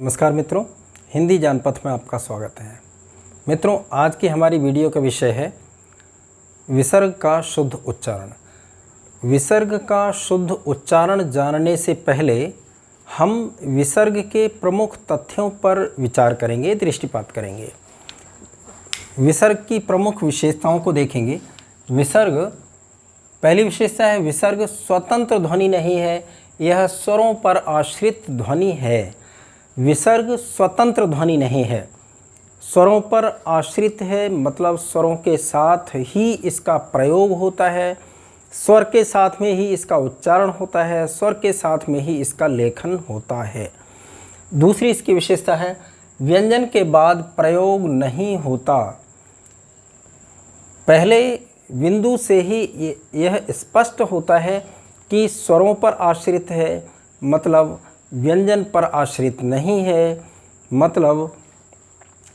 नमस्कार मित्रों, हिंदी जानपथ में आपका स्वागत है। मित्रों, आज की हमारी वीडियो का विषय है विसर्ग का शुद्ध उच्चारण। विसर्ग का शुद्ध उच्चारण जानने से पहले हम विसर्ग के प्रमुख तथ्यों पर विचार करेंगे, दृष्टिपात करेंगे। विसर्ग की प्रमुख विशेषताओं को देखेंगे। विसर्ग, पहली विशेषता है विसर्ग स्वतंत्र ध्वनि नहीं है, यह स्वरों पर आश्रित ध्वनि है। विसर्ग स्वतंत्र ध्वनि नहीं है, स्वरों पर आश्रित है, मतलब स्वरों के साथ ही इसका प्रयोग होता है, स्वर के साथ में ही इसका उच्चारण होता है, स्वर के साथ में ही इसका लेखन होता है। दूसरी इसकी विशेषता है व्यंजन के बाद प्रयोग नहीं होता। पहले बिंदु से ही यह स्पष्ट होता है कि स्वरों पर आश्रित है, मतलब व्यंजन पर आश्रित नहीं है, मतलब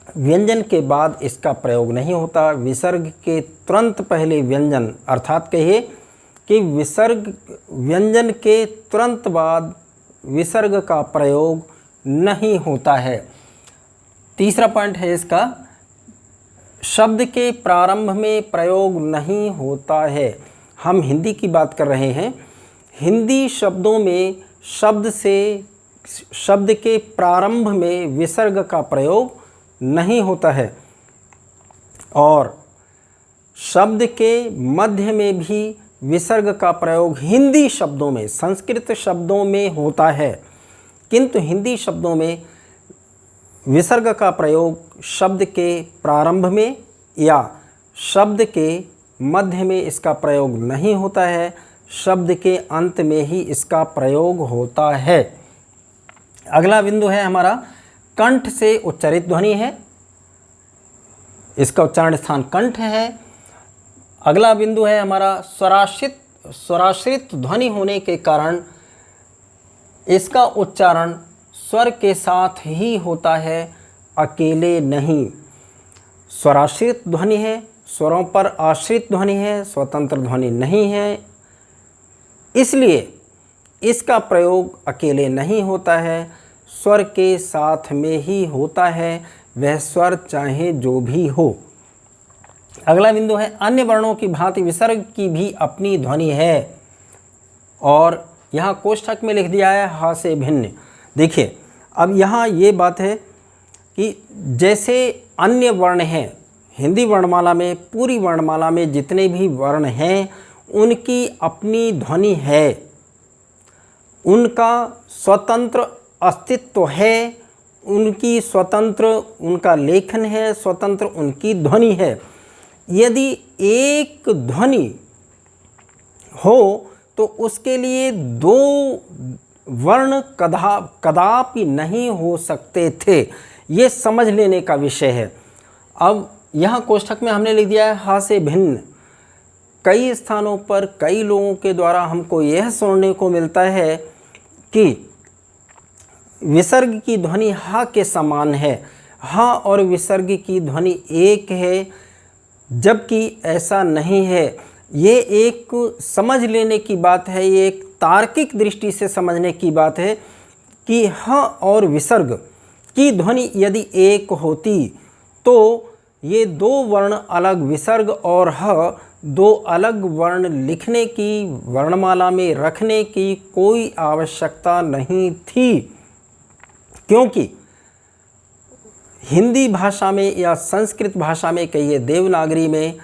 व्यंजन के बाद इसका प्रयोग नहीं होता। विसर्ग के तुरंत पहले व्यंजन, अर्थात कहिए कि विसर्ग व्यंजन के तुरंत बाद विसर्ग का प्रयोग नहीं होता है। तीसरा पॉइंट है इसका, शब्द के प्रारंभ में प्रयोग नहीं होता है। हम हिंदी की बात कर रहे हैं। हिंदी शब्दों में शब्द के प्रारंभ में विसर्ग का प्रयोग नहीं होता है और शब्द के मध्य में भी विसर्ग का प्रयोग हिंदी शब्दों में, संस्कृत शब्दों में होता है, किंतु हिंदी शब्दों में विसर्ग का प्रयोग शब्द के प्रारंभ में या शब्द के मध्य में इसका प्रयोग नहीं होता है, शब्द के अंत में ही इसका प्रयोग होता है। अगला बिंदु है हमारा कंठ से उच्चारित ध्वनि है, इसका उच्चारण स्थान कंठ है। अगला बिंदु है हमारा स्वराश्रित ध्वनि होने के कारण इसका उच्चारण स्वर के साथ ही होता है, अकेले नहीं। स्वराश्रित ध्वनि है, स्वरों पर आश्रित ध्वनि है, स्वतंत्र ध्वनि नहीं है, इसलिए इसका प्रयोग अकेले नहीं होता है, स्वर के साथ में ही होता है, वह स्वर चाहे जो भी हो। अगला बिंदु है अन्य वर्णों की भांति विसर्ग की भी अपनी ध्वनि है और यहाँ कोष्ठक में लिख दिया है हा से भिन्न। देखिए, अब यहाँ ये बात है कि जैसे अन्य वर्ण हैं, हिंदी वर्णमाला में, पूरी वर्णमाला में जितने भी वर्ण हैं उनकी अपनी ध्वनि है, उनका स्वतंत्र अस्तित्व है, उनकी स्वतंत्र उनका लेखन है, स्वतंत्र उनकी ध्वनि है। यदि एक ध्वनि हो तो उसके लिए दो वर्ण कदापि नहीं हो सकते थे, ये समझ लेने का विषय है। अब यहाँ कोष्ठक में हमने लिख दिया है हा से भिन्न। कई स्थानों पर कई लोगों के द्वारा हमको यह सुनने को मिलता है कि विसर्ग की ध्वनि हा के समान है, हा और विसर्ग की ध्वनि एक है, जबकि ऐसा नहीं है। ये एक समझ लेने की बात है, ये एक तार्किक दृष्टि से समझने की बात है कि हा और विसर्ग की ध्वनि यदि एक होती तो ये दो वर्ण अलग, विसर्ग और ह, दो अलग वर्ण लिखने की, वर्णमाला में रखने की कोई आवश्यकता नहीं थी, क्योंकि हिंदी भाषा में या संस्कृत भाषा में, कहिए देवनागरी में,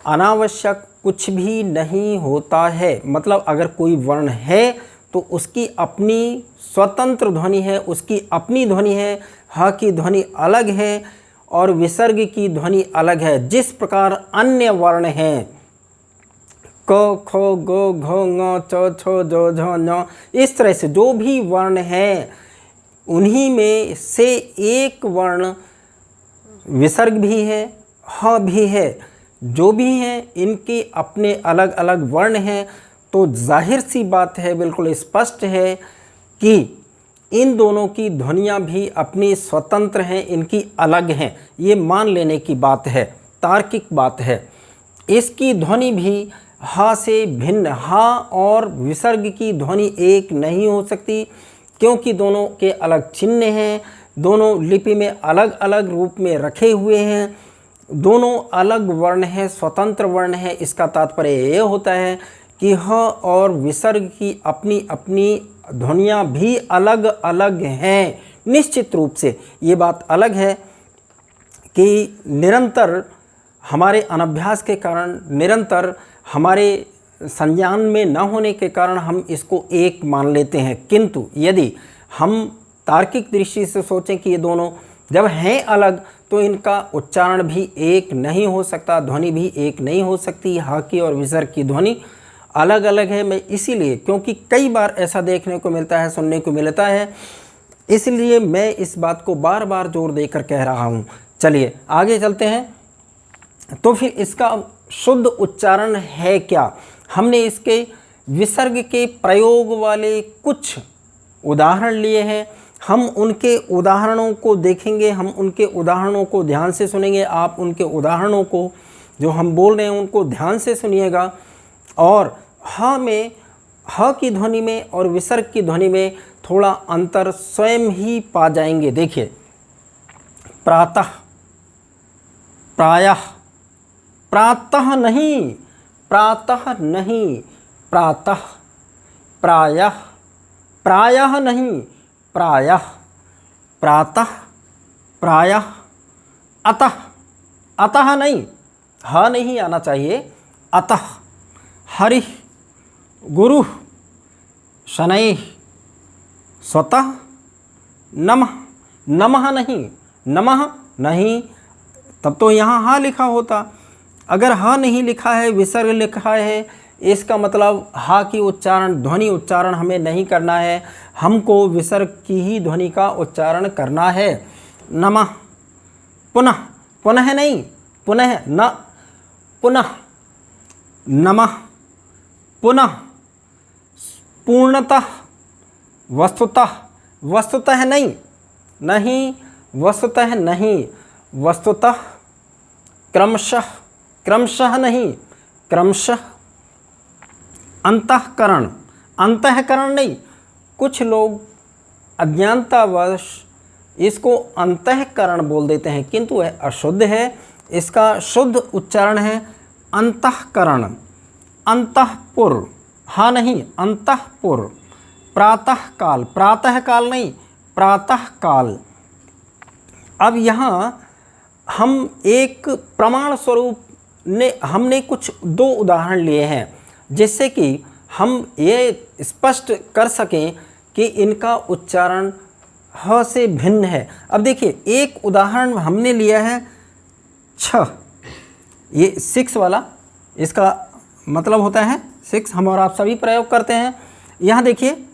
अनावश्यक कुछ भी नहीं होता है। मतलब अगर कोई वर्ण है तो उसकी अपनी स्वतंत्र ध्वनि है, उसकी अपनी ध्वनि है, ह की ध्वनि अलग है और विसर्ग की ध्वनि अलग है। जिस प्रकार अन्य वर्ण हैं, क, ख, ग, घ, ङ, च, छ, ज, झ, ञ, इस तरह से जो भी वर्ण हैं उन्हीं में से एक वर्ण विसर्ग भी है, ह भी है। जो भी हैं इनके अपने अलग अलग वर्ण हैं, तो जाहिर सी बात है, बिल्कुल स्पष्ट है कि इन दोनों की ध्वनियाँ भी अपनी स्वतंत्र हैं, इनकी अलग हैं। ये मान लेने की बात है, तार्किक बात है। इसकी ध्वनि भी हा से भिन्न, हा और विसर्ग की ध्वनि एक नहीं हो सकती, क्योंकि दोनों के अलग चिन्ह हैं, दोनों लिपि में अलग अलग रूप में रखे हुए हैं, दोनों अलग वर्ण हैं, स्वतंत्र वर्ण है। इसका तात्पर्य ये होता है कि ह और विसर्ग की अपनी अपनी ध्वनियाँ भी अलग अलग हैं। निश्चित रूप से ये बात अलग है कि निरंतर हमारे अनभ्यास के कारण, निरंतर हमारे संज्ञान में न होने के कारण हम इसको एक मान लेते हैं, किंतु यदि हम तार्किक दृष्टि से सोचें कि ये दोनों जब हैं अलग तो इनका उच्चारण भी एक नहीं हो सकता, ध्वनि भी एक नहीं हो सकती। हा की और विसर्ग की ध्वनि अलग अलग है। मैं इसीलिए, क्योंकि कई बार ऐसा देखने को मिलता है, सुनने को मिलता है, इसलिए मैं इस बात को बार बार जोर देकर कह रहा हूँ। चलिए आगे चलते हैं। तो फिर इसका शुद्ध उच्चारण है क्या? हमने इसके विसर्ग के प्रयोग वाले कुछ उदाहरण लिए हैं, हम उनके उदाहरणों को देखेंगे, हम उनके उदाहरणों को ध्यान से सुनेंगे। आप उनके उदाहरणों को जो हम बोल रहे हैं उनको ध्यान से सुनिएगा, और ह में, ह की ध्वनि में और विसर्ग की ध्वनि में थोड़ा अंतर स्वयं ही पा जाएंगे। देखिए, प्रातः, प्रायः, प्रातः नहीं, प्रातः नहीं, प्रातः, प्रायः, प्रायः नहीं, प्रायः, प्रातः, प्रायः, अतः, अतः नहीं, ह नहीं आना चाहिए, अतः, हरिः, गुरुः, शनैः, स्वतः, नमः, नमः नहीं, नमः नहीं, तब तो यहाँ हा लिखा होता। अगर हा नहीं लिखा है, विसर्ग लिखा है, इसका मतलब हा की उच्चारण, ध्वनि उच्चारण हमें नहीं करना है, हमको विसर्ग की ही ध्वनि का उच्चारण करना है। नमः, पुनः, पुनः नहीं, पुनः न, पुनः, नमः, पुनः, पूर्णतः, वस्तुतः, वस्तुतः नहीं, नहीं, वस्तुतः नहीं, वस्तुतः, क्रमशः, क्रमशः नहीं, क्रमशः, अंतःकरण, अंतःकरण नहीं। कुछ लोग अज्ञानतावश इसको अंतःकरण बोल देते हैं, किंतु वह अशुद्ध है। इसका शुद्ध उच्चारण है अंतःकरण, अंतःपुर, हाँ नहीं, अंतःपुर, प्रातःकाल, प्रातःकाल नहीं, प्रातःकाल। अब यहाँ हम एक प्रमाण स्वरूप हमने कुछ दो उदाहरण लिए हैं, जिससे कि हम ये स्पष्ट कर सकें कि इनका उच्चारण ह से भिन्न है। अब देखिए, एक उदाहरण हमने लिया है छ, ये 6 वाला, इसका मतलब होता है 6, हम और आप सभी प्रयोग करते हैं। यहाँ देखिए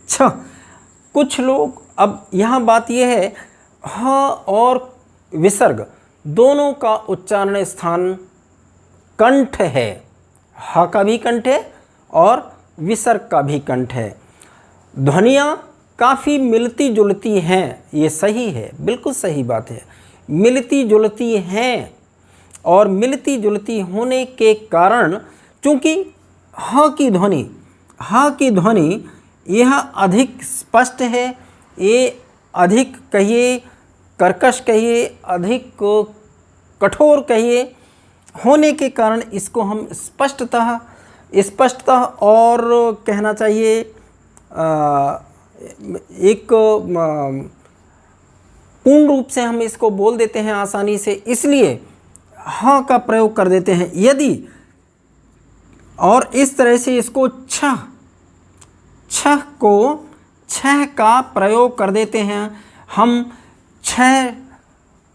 छ, कुछ लोग, अब यहाँ बात यह है, ह और विसर्ग दोनों का उच्चारण स्थान कंठ है, ह का भी कंठ है और विसर्ग का भी कंठ है। ध्वनियाँ काफ़ी मिलती जुलती हैं, ये सही है, बिल्कुल सही बात है, मिलती जुलती हैं, और मिलती जुलती होने के कारण चूँकि ह की ध्वनि यह अधिक स्पष्ट है, ये अधिक कहिए, कर्कश कहिए, अधिक कठोर कहिए, होने के कारण इसको हम स्पष्टतः और कहना चाहिए एक पूर्ण रूप से हम इसको बोल देते हैं आसानी से, इसलिए हाँ का प्रयोग कर देते हैं। यदि और इस तरह से इसको छह का प्रयोग कर देते हैं, हम छह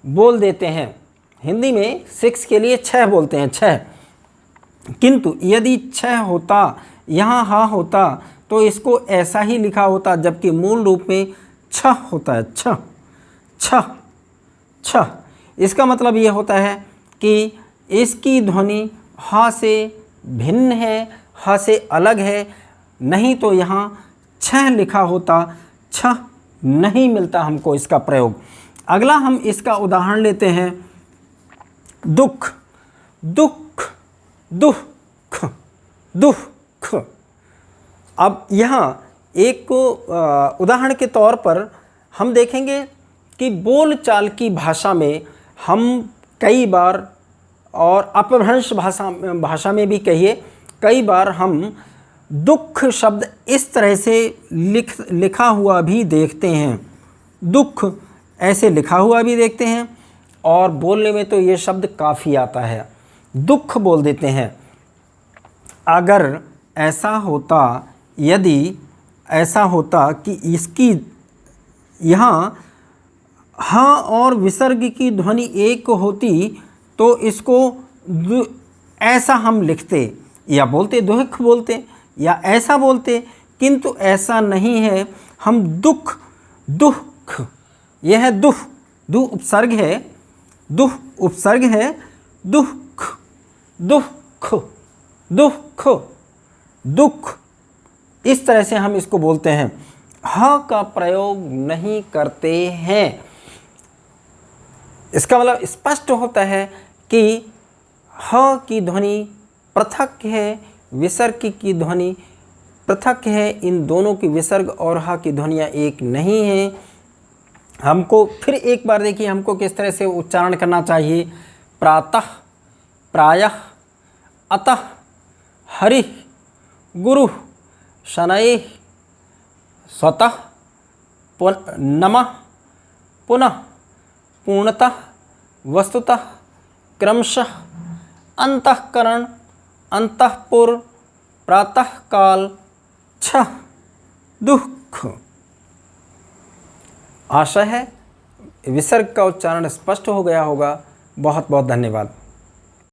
बोल देते हैं। हिंदी में 6 के लिए 6 बोलते हैं, 6, किंतु यदि 6 होता, यहाँ हा होता, तो इसको ऐसा ही लिखा होता, जबकि मूल रूप में छ होता है, छ। इसका मतलब ये होता है कि इसकी ध्वनि हा से भिन्न है, हा से अलग है, नहीं तो यहाँ छह लिखा होता, छ नहीं मिलता हमको इसका प्रयोग। अगला हम इसका उदाहरण लेते हैं दुख, दुख, दुह, दुख, दुख। अब यहाँ एक उदाहरण के तौर पर हम देखेंगे कि बोलचाल की भाषा में हम कई बार, और अपभ्रंश भाषा में भी कहिए, कई बार हम दुख शब्द इस तरह से लिखा हुआ भी देखते हैं, दुख ऐसे लिखा हुआ भी देखते हैं, और बोलने में तो ये शब्द काफ़ी आता है, दुख बोल देते हैं। अगर ऐसा होता, यदि ऐसा होता कि इसकी यहाँ हाँ और विसर्ग की ध्वनि एक होती तो इसको ऐसा हम लिखते या बोलते, दुख बोलते या ऐसा बोलते, किंतु ऐसा नहीं है। हम दुख, दुख, यह है दुख, दु उपसर्ग है, दुख उपसर्ग है, दुख, दुख, दुख, दुख, इस तरह से हम इसको बोलते हैं। ह का प्रयोग नहीं करते हैं। इसका मतलब स्पष्ट होता है कि ह की ध्वनि पृथक है, विसर्ग की ध्वनि पृथक है। इन दोनों की विसर्ग और ह की ध्वनियाँ एक नहीं हैं। हमको फिर एक बार देखिए हमको किस तरह से उच्चारण करना चाहिए। प्रातः, प्रायः, अतः, हरिः, गुरुः, शनैः, स्वतः, नमः, पुनः, पूर्णतः, वस्तुतः, क्रमशः, अंतःकरण, अंतःपुर, प्रातःकाल, छः, दुख। आशा है विसर्ग का उच्चारण स्पष्ट हो गया होगा। बहुत बहुत धन्यवाद।